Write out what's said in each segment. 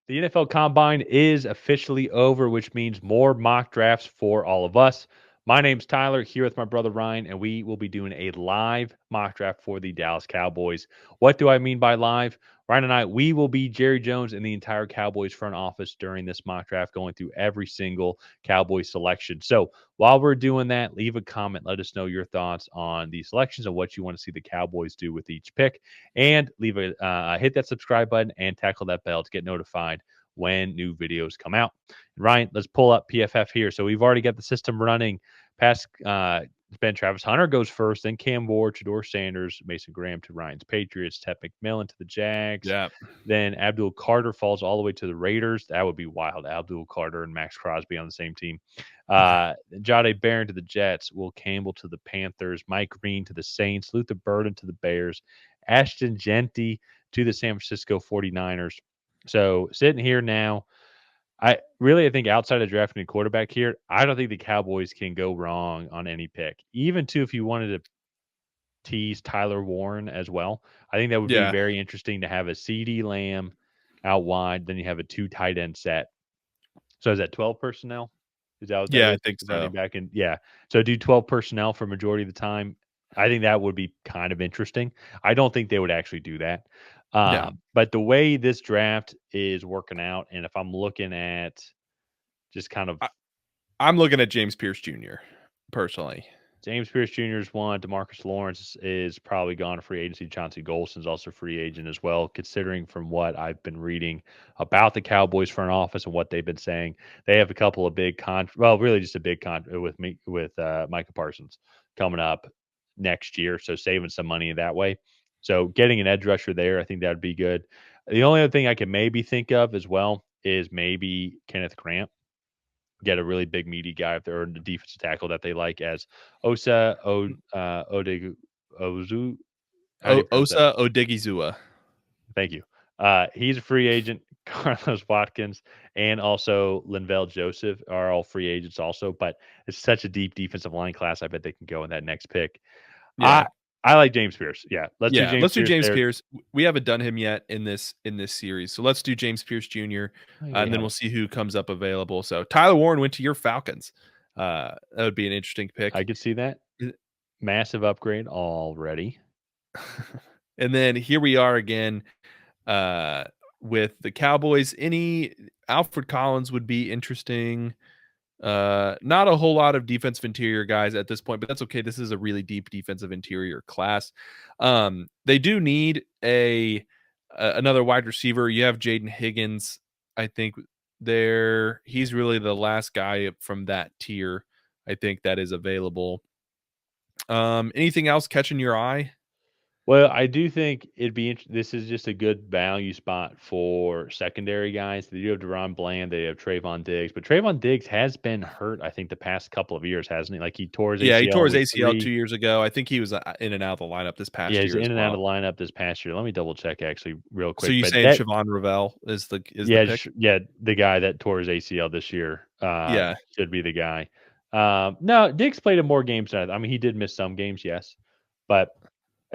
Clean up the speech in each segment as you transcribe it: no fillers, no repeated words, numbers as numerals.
The NFL Combine is officially over, which means more mock drafts for all of us. My name's Tyler, here with my brother Ryan, and we will be doing a live mock draft for the Dallas Cowboys. What do I mean by live? Ryan and I, we will be Jerry Jones and the entire Cowboys front office during this mock draft, going through every single Cowboys selection. So while we're doing that, leave a comment. Let us know your thoughts on the selections and what you want to see the Cowboys do with each pick. And leave a hit that subscribe button and tackle that bell to get notified when new videos come out. Ryan, let's pull up PFF here. So we've already got the system running. Past Ben Travis Hunter goes first, then Cam Ward, Shador Sanders, Mason Graham to Ryan's Patriots, Ted McMillan to the Jags. Yeah. Then Abdul Carter falls all the way to the Raiders. That would be wild. Abdul Carter and Max Crosby on the same team. Jade Barron to the Jets, Will Campbell to the Panthers, Mike Green to the Saints, Luther Burden to the Bears, Ashton Genty to the San Francisco 49ers. So sitting here now, I think outside of drafting a quarterback here, I don't think the Cowboys can go wrong on any pick. Even too, if you wanted to tease Tyler Warren as well, I think that would be Yeah. very interesting to have a CeeDee Lamb out wide. Then you have a 2 tight end set. So is that 12 personnel? Is that what that Yeah, I is? think Running so. back and yeah. So do 12 personnel for majority of the time. I think that would be kind of interesting. I don't think they would actually do that. Yeah. But the way this draft is working out, and if I'm looking at just kind of I'm looking at James Pierce Jr. personally. James Pierce Jr. is one. DeMarcus Lawrence is probably gone to free agency. Chauncey Golston's also free agent as well, considering from what I've been reading about the Cowboys front office and what they've been saying. They have a couple of big really just a big with Micah Parsons coming up next year. So saving some money that way. So getting an edge rusher there, I think that would be good. The only other thing I can maybe think of as well is maybe Kenneth Grant. Get a really big meaty guy if they're the defensive tackle that they like as Osa Ozu. How do you pronounce that? Osa Odigizua. Thank you. He's a free agent. Carlos Watkins and also Linval Joseph are all free agents also, but it's such a deep defensive line class. I bet they can go in that next pick. Yeah. I I like James Pierce. Yeah, let's do Yeah. James Let's do Pierce James there. Pierce. We haven't done him yet in this series. So let's do James Pierce Jr. Oh, yeah, we And then we'll haven't. see who comes up available. So Tyler Warren went to your Falcons. That would be an interesting I pick. could see that. Massive upgrade already. And then here we are again with the Cowboys. Any Alfred Collins would be interesting. Not a whole lot of defensive interior guys at this point, but that's okay. This is a really deep defensive interior class. They do need another wide receiver. You have Jaden Higgins. I think he's really the last guy from that tier. I think that is available. Anything else catching your eye? Well, I do think this is just a good value spot for secondary guys. They do have Deron Bland, they have Trayvon Diggs, but Trayvon Diggs has been hurt, I think, the past couple of years, hasn't he? Like he tore his Yeah, he tore ACL in his week ACL 2 3. years ago. I think he was in and out of the lineup this Yeah, past he's year as in and out of well. the lineup this past year. Let me double check actually real So quick. you But saying that Siobhan Ravel is the pick? yeah, the guy that tore his ACL this year Yeah. should be the guy. No, Diggs played in more games than I mean, he did miss some games, yes. But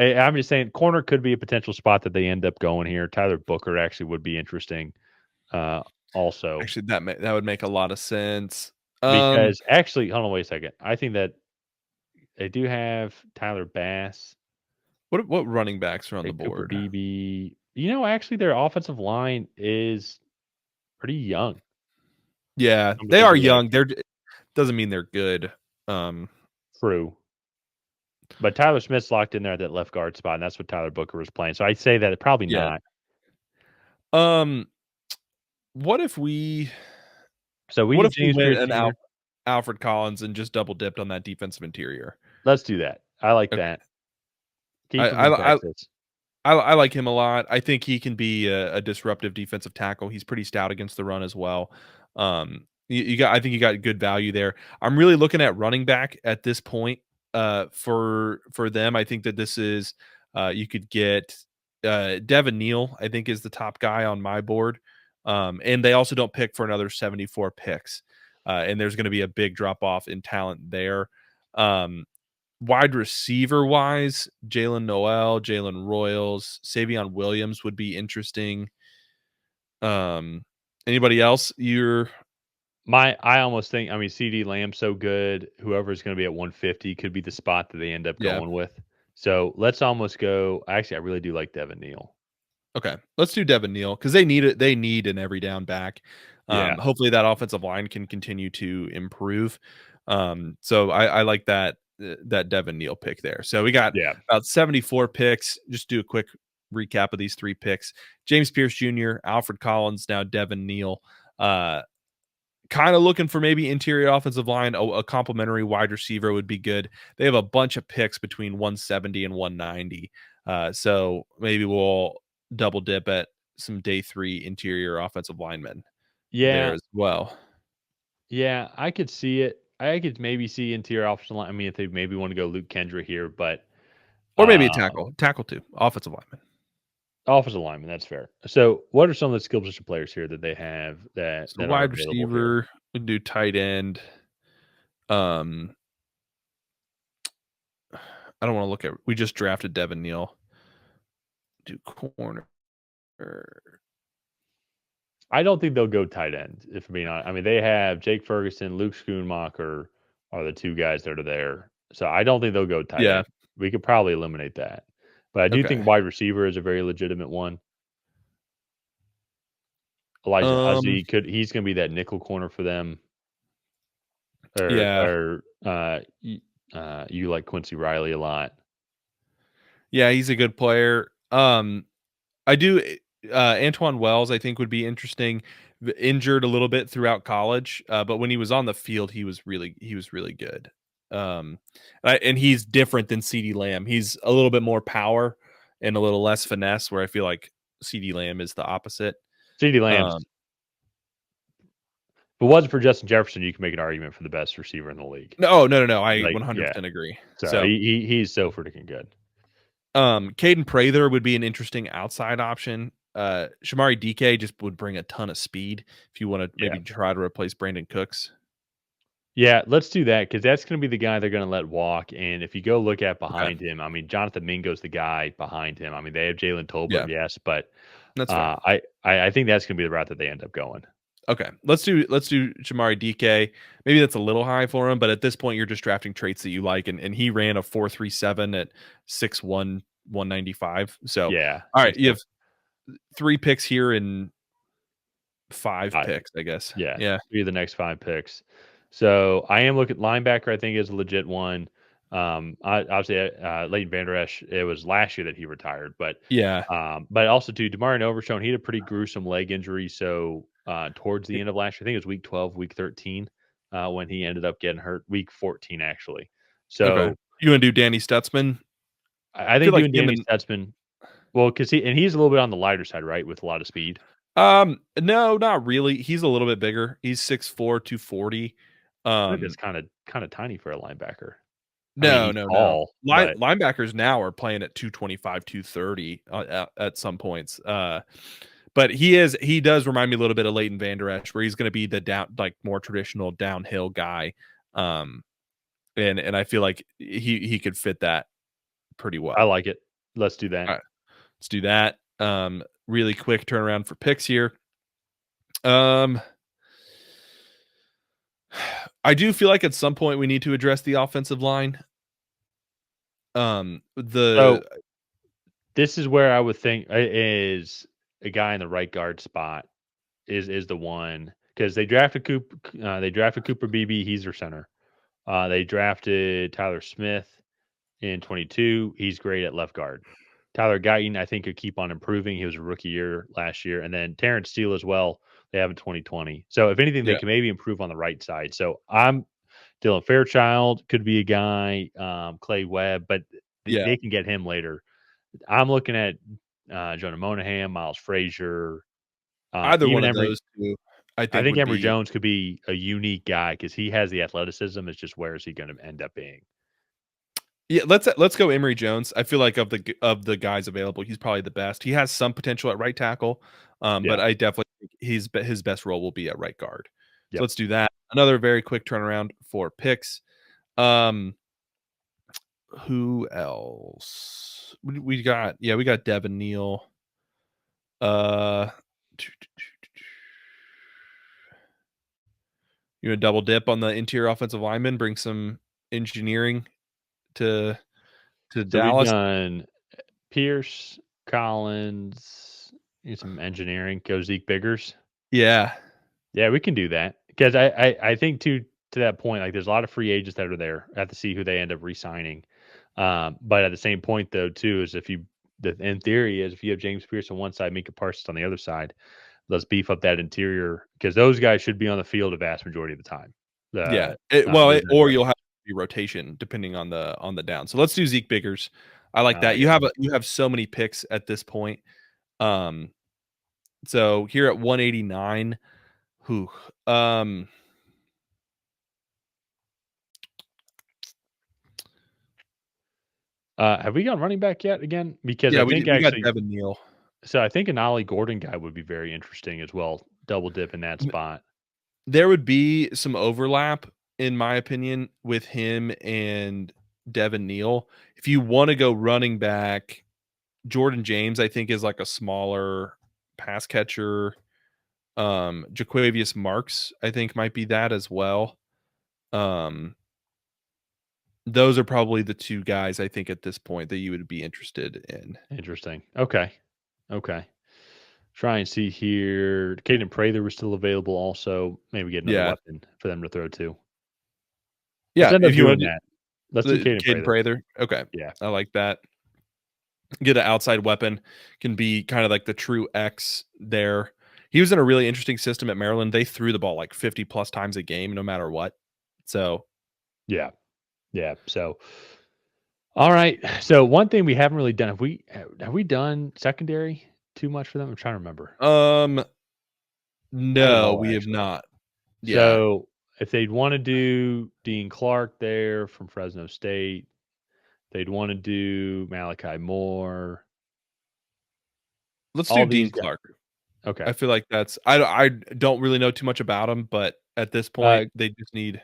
I'm just saying, corner could be a potential spot that they end up going here. Tyler Booker actually would be interesting, also, Actually, that would make a lot of sense. because actually, hold on, wait a second. I think that they do have Tyler Bass, What running backs are on the Cooper board? Beebe. Actually, their offensive line is pretty young. Yeah, Come to they think are of it, young. Doesn't mean they're good. Um, true. But Tyler Smith's locked in there at that left guard spot, and that's what Tyler Booker was playing. So I'd say that probably yeah. not. Um, what if we So we did James went Pierce an Jr. Alfred Collins and just double dipped on that defensive interior? Let's do that. I like Okay. that. I Keep him in I I Texas. I like him a lot. I think he can be a disruptive defensive tackle. He's pretty stout against the run as well. I think you got good value there. I'm really looking at running back at this point. For them, I think that this is you could get Devin Neal. I think is the top guy on my board. And they also don't pick for another 74 picks. And there's going to be a big drop off in talent there. Wide receiver wise, Jalen Noel, Jalen Royals, Savion Williams would be interesting. Anybody else? You're I almost think, I mean, CeeDee Lamb's so good, whoever's gonna be at 150 could be the spot that they end up yeah. going with. So, let's almost go actually, I really do like Devin Neal. Okay, let's do Devin Neal because they need it. They need an every down back. Yeah, Hopefully that offensive line can continue to improve. So I like that Devin Neal pick there. So we got yeah. about 74 picks. Just do a quick recap of these three picks: James Pierce Jr., Alfred Collins, now Devin Neal. Uh, Kind of looking for maybe interior offensive line, a complimentary wide receiver would be good. They have a bunch of picks between 170 and 190. So maybe we'll double dip at some day 3 interior offensive linemen there Yeah, as well. yeah, I could see it. I could maybe see interior offensive line, I mean, if they maybe wanna go Luke Kendra here, but, Or maybe a uh, tackle too, offensive lineman. offensive lineman, that's fair. So, what are some of the skill position players here that they have that So that are wide available here? receiver, we can do tight end. Um, I don't want to look at. We just drafted Devin Neal. Do corner. I don't think they'll go tight end, if I'm being honest. I mean, they have Jake Ferguson, Luke Schoonmaker are the 2 guys that are there. So, I don't think they'll go tight Yeah. end. We could probably eliminate that. But I do Okay. think wide receiver is a very legitimate one. Elijah Um. Huzzie he's gonna be that nickel corner for them, Yeah. you like Quincy Riley a lot. Yeah. He's a good player. I do. Antoine Wells, I think, would be interesting. Injured a little bit throughout college, but when he was on the field, he was really good. And he's different than CeeDee Lamb. He's a little bit more power and a little less finesse. Where I feel like CeeDee Lamb is the opposite. CeeDee Lamb's Um, if it wasn't for Justin Jefferson, you can make an argument for the best receiver in the league. no. I Like, yeah. 100% agree. So, So, he's so freaking good. Caden Prather would be an interesting outside option. Shamari DK just would bring a ton of speed if you want to Yeah. maybe try to replace Brandon Cooks. Yeah, let's do that because that's gonna be the guy they're gonna let walk, and if you go look at Okay. behind him, I mean, Jonathan Mingo's the guy behind him. I mean, they have Jalen Yeah, Tolbert, yes, but, that's fair. I think that's gonna be the route that they end up going. Okay. Let's do Shamari DK. Maybe that's a little high for him, but at this point you're just drafting traits that you like and he ran a 4.37 at 6'1", 195. So, Yeah, all right, he's you so have 3 picks here and 5 I picks, I guess. yeah, Yeah. 3 of the next 5 picks. So, I am looking linebacker, I think, is a legit one. I obviously, Leighton Vander Esch, it was last year that he retired, Yeah. but also too, Demarion Overshown, he had a pretty gruesome leg injury, so, towards the end of last year, I think it was week 12, week 13, when he ended up getting hurt, week 14, actually. Okay. So, You wanna do Danny Stutzman? I I feel think like doing him Danny and Stutzman, well, because he's a little bit on the lighter side, right, with a lot of speed? no, not really. He's a little bit bigger. He's 6'4", 240. I think that's Um, kinda tiny for a linebacker. I mean, no, he's no, no. tall, but Linebackers now are playing at 225, 230 at some points. But he does remind me a little bit of Leighton Vander Esch, where he's going to be the down like more traditional downhill guy. Um, and I feel like he could fit that pretty I well. like it. Let's do that. All right, let's do that. Really quick turnaround for picks here. Um, I do feel like at some point we need to address the offensive line. The So, this is where I would think is a guy in the right guard spot is the one because they drafted Cooper Beebe, he's their center. They drafted Tyler Smith in 22. He's great at left guard. Tyler Guyton, I think, could keep on improving. He was a rookie year last year. And then Terrence Steele as well. They have in 2020. So if anything, they yeah, can maybe improve on the right side. So I'm Dylan Fairchild could be a guy, Clay Webb, but yeah. they can get him later. I'm looking at Jonah Monahan, Miles Frazier, Either even one of Emory. those two, I I think think would Emory be. Jones could be a unique guy because he has the athleticism. It's just where is he going to end up being? Yeah, let's go Emory Jones. I feel like of the guys available, he's probably the best. He has some potential at right tackle, but Yeah. I definitely think his best role will be at right guard. So Yep. let's do that. Another very quick turnaround for picks. Um, who else? We got we got Devin Neal. Uh, You want to double dip on the interior offensive lineman, bring some engineering to So we've Dallas? done Pierce, Collins, need some engineering, go Zeke Biggers. Yeah. Yeah, we can do that because I think to that point, like there's a lot of free agents that are there. I have to see who they end up re-signing. But at the same point, though, too, is if you, in theory, is if you have James Pierce on one side, Mika Parsons on the other side, let's beef up that interior because those guys should be on the field a vast majority of the time. Yeah. Uh, there's no Or you'll question. have to rotation depending on the down. So let's do Zeke Biggers. I like I that. like it. You have so many picks at this point. Um, so here at 189, who um Have we gone running back yet again? Because yeah, I think we got actually, Devin Neal. so I think an Ollie Gordon guy would be very interesting as well. Double dip in that spot. There would be some overlap, in my opinion, with him and Devin Neal. If you want to go running back, Jordan James, I think, is like a smaller pass catcher. Jaquavius Marks, I think, might be that as well. Um, those are probably the two guys I think at this point that you would be interested in. Interesting. Okay. Okay. Try and see here. Caden Prather was still available also. Maybe get another Yeah. weapon for them to throw to. Let's Yeah. end up If you doing want to that. Let's do the Caden Caden Prather. Prather. Okay. Yeah. I like that. Get an outside weapon, can be kind of like the true X there. He was in a really interesting system at Maryland. They threw the ball like 50 plus times a game, no matter what. So, Yeah. Yeah. So, all right. So one thing we haven't really done, have we done secondary too much for them? I'm trying to remember. um, I don't no, know we have actually. not. Yeah. So if they'd want to do Dean Clark there from Fresno State, they'd want to do Malachi Moore, Let's do all Dean these guys. Clark. Okay. I feel like that's I don't really know too much about him, but at this Uh, point, they just need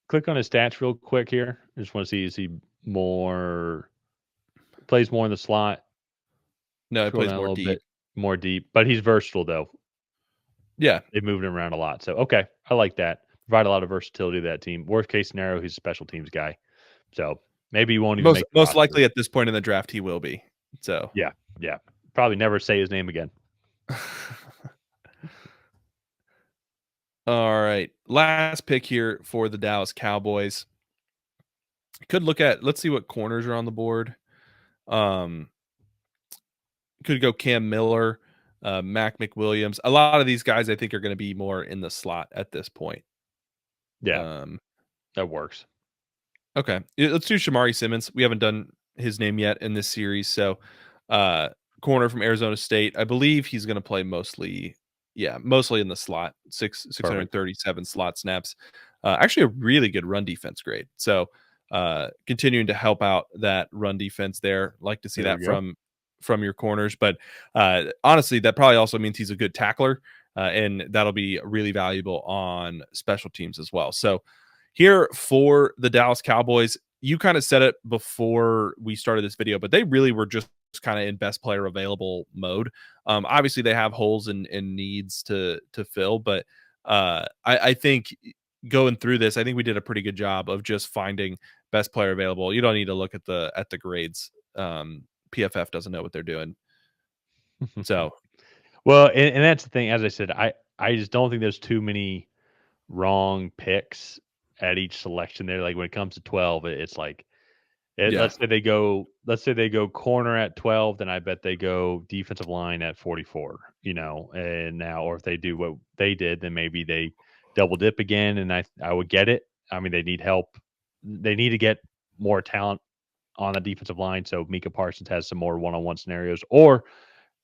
Click on his stats real quick here. I just want to see, is he more, plays more in the slot? no, it Scroll plays down a more little deep. bit more deep, but he's versatile though. Yeah. They've moved him around a lot. So okay, I like that. Provide a lot of versatility to that team. Worst case scenario, he's a special teams guy. So maybe he won't even make the Most roster. likely at this point in the draft he will be. So, Yeah, yeah. Probably never say his name again. all right. Last pick here for the Dallas Cowboys. Could look at let's see what corners are on the board. Um, could go Cam Miller, Mac McWilliams. A lot of these guys I think are going to be more in the slot at this point. Yeah, Um, that works. okay, let's do Shamari Simmons. We haven't done his name yet in this series, so uh, corner from Arizona State. I believe he's going to play mostly, yeah, mostly in the slot. Six hundred Perfect. 37 slot snaps. Actually, a really good run defense grade. So continuing to help out that run defense there. Like to see There we that go. from your corners, but honestly, that probably also means he's a good tackler, and that'll be really valuable on special teams as well. So here for the Dallas Cowboys, you kind of said it before we started this video, but they really were just kind of in best player available mode. Obviously, they have holes and needs to fill, but I think going through this, I think we did a pretty good job of just finding best player available. You don't need to look at the grades. PFF doesn't know what they're doing. So Well, and that's the thing. As I said, I just don't think there's too many wrong picks at each selection there. Like when it comes to 12, it's like yeah, let's say they go corner at 12, then I bet they go defensive line at 44, and now, or if they do what they did, then maybe they double dip again. And I would get it. I mean, they need help. They need to get more talent on the defensive line. So Mika Parsons has some more one-on-one scenarios, or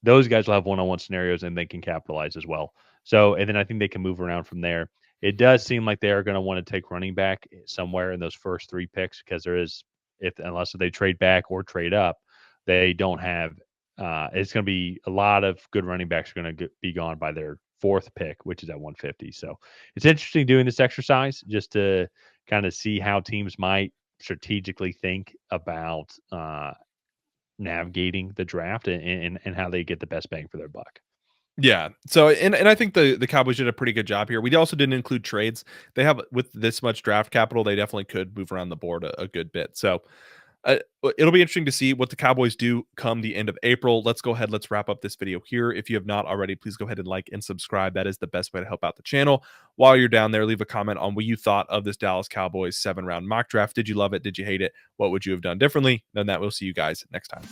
those guys will have one-on-one scenarios and they can capitalize as well. So, and then I think they can move around from there. It does seem like they are going to want to take running back somewhere in those first three picks because there is, if unless they trade back or trade up, they don't have. It's going to be a lot of good running backs are going to be gone by their fourth pick, which is at 150. So it's interesting doing this exercise just to kind of see how teams might strategically think about navigating the draft and how they get the best bang for their buck. Yeah. So and I think the Cowboys did a pretty good job here. We also didn't include trades. They have with this much draft capital, they definitely could move around the board a good bit. So it'll be interesting to see what the Cowboys do come the end of April. Let's go ahead. Let's wrap up this video here. If you have not already, please go ahead and like and subscribe. That is the best way to help out the channel. While you're down there, leave a comment on what you thought of this Dallas Cowboys 7-round mock draft. Did you love it? Did you hate it? What would you have done differently? Then that we'll see you guys next time.